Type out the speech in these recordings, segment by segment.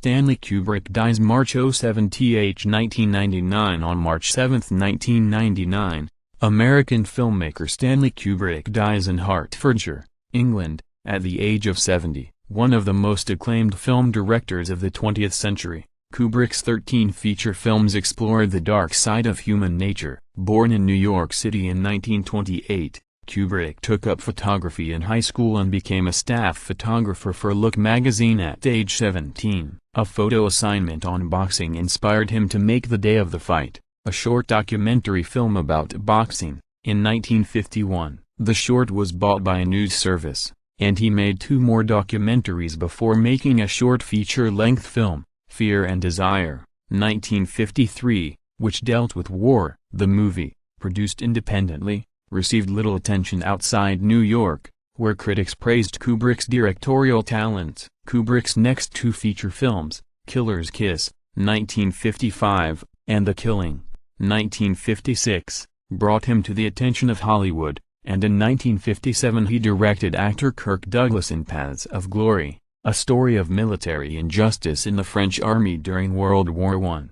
Stanley Kubrick dies March 7th 1999. On March 7, 1999, American filmmaker Stanley Kubrick dies in Hertfordshire, England, at the age of 70. One of the most acclaimed film directors of the 20th century, Kubrick's 13 feature films explored the dark side of human nature. Born in New York City in 1928, Kubrick took up photography in high school and became a staff photographer for Look magazine at age 17. A photo assignment on boxing inspired him to make The Day of the Fight, a short documentary film about boxing. In 1951, the short was bought by a news service, and he made 2 more documentaries before making a short feature-length film, Fear and Desire, 1953, which dealt with war. The movie, produced independently, received little attention outside New York, where critics praised Kubrick's directorial talents. Kubrick's next 2 feature films, Killer's Kiss, 1955, and The Killing, 1956, brought him to the attention of Hollywood, and in 1957 he directed actor Kirk Douglas in Paths of Glory, a story of military injustice in the French army during World War I.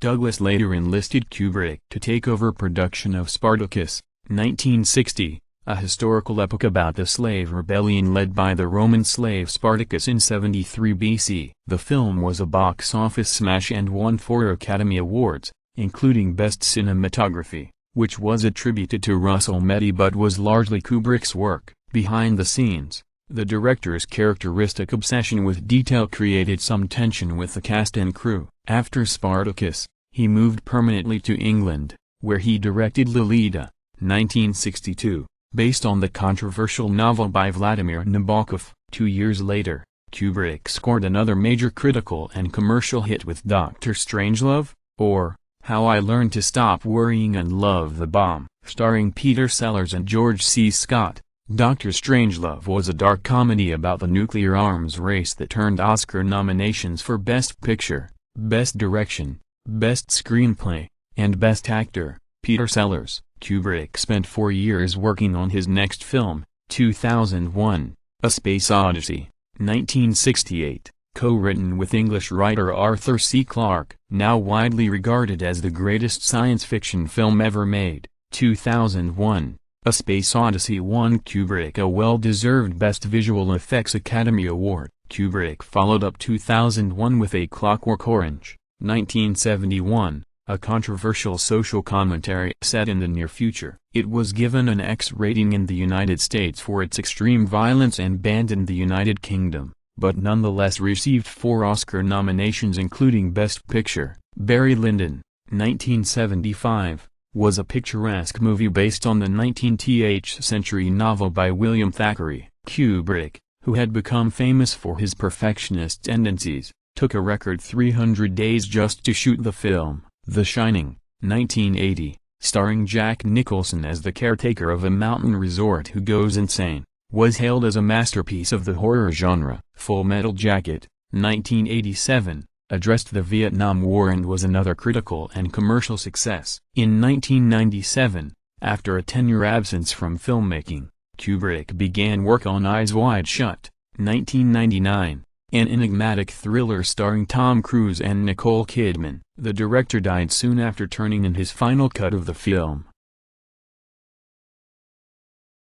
Douglas later enlisted Kubrick to take over production of Spartacus, 1960, a historical epic about the slave rebellion led by the Roman slave Spartacus in 73 BC. The film was a box office smash and won 4 Academy Awards, including Best Cinematography, which was attributed to Russell Metty but was largely Kubrick's work. Behind the scenes, the director's characteristic obsession with detail created some tension with the cast and crew. After Spartacus, he moved permanently to England, where he directed Lolita, 1962, based on the controversial novel by Vladimir Nabokov. 2 years later, Kubrick scored another major critical and commercial hit with Dr. Strangelove, or How I Learned to Stop Worrying and Love the Bomb. Starring Peter Sellers and George C. Scott, Dr. Strangelove was a dark comedy about the nuclear arms race that earned Oscar nominations for Best Picture, Best Direction, Best Screenplay, and Best Actor. Peter Sellers. Kubrick spent 4 years working on his next film, 2001, A Space Odyssey, 1968, co-written with English writer Arthur C. Clarke. Now widely regarded as the greatest science fiction film ever made, 2001, A Space Odyssey won Kubrick a well-deserved Best Visual Effects Academy Award. Kubrick followed up 2001 with A Clockwork Orange, 1971, a controversial social commentary set in the near future. It was given an X rating in the United States for its extreme violence and banned in the United Kingdom, but nonetheless received 4 Oscar nominations including Best Picture. Barry Lyndon, 1975, was a picturesque movie based on the 19th century novel by William Thackeray. Kubrick, who had become famous for his perfectionist tendencies, took a record 300 days just to shoot the film. The Shining, 1980, starring Jack Nicholson as the caretaker of a mountain resort who goes insane, was hailed as a masterpiece of the horror genre. Full Metal Jacket, 1987, addressed the Vietnam War and was another critical and commercial success. In 1997, after a 10-year absence from filmmaking, Kubrick began work on Eyes Wide Shut, 1999, an enigmatic thriller starring Tom Cruise and Nicole Kidman. The director died soon after turning in his final cut of the film.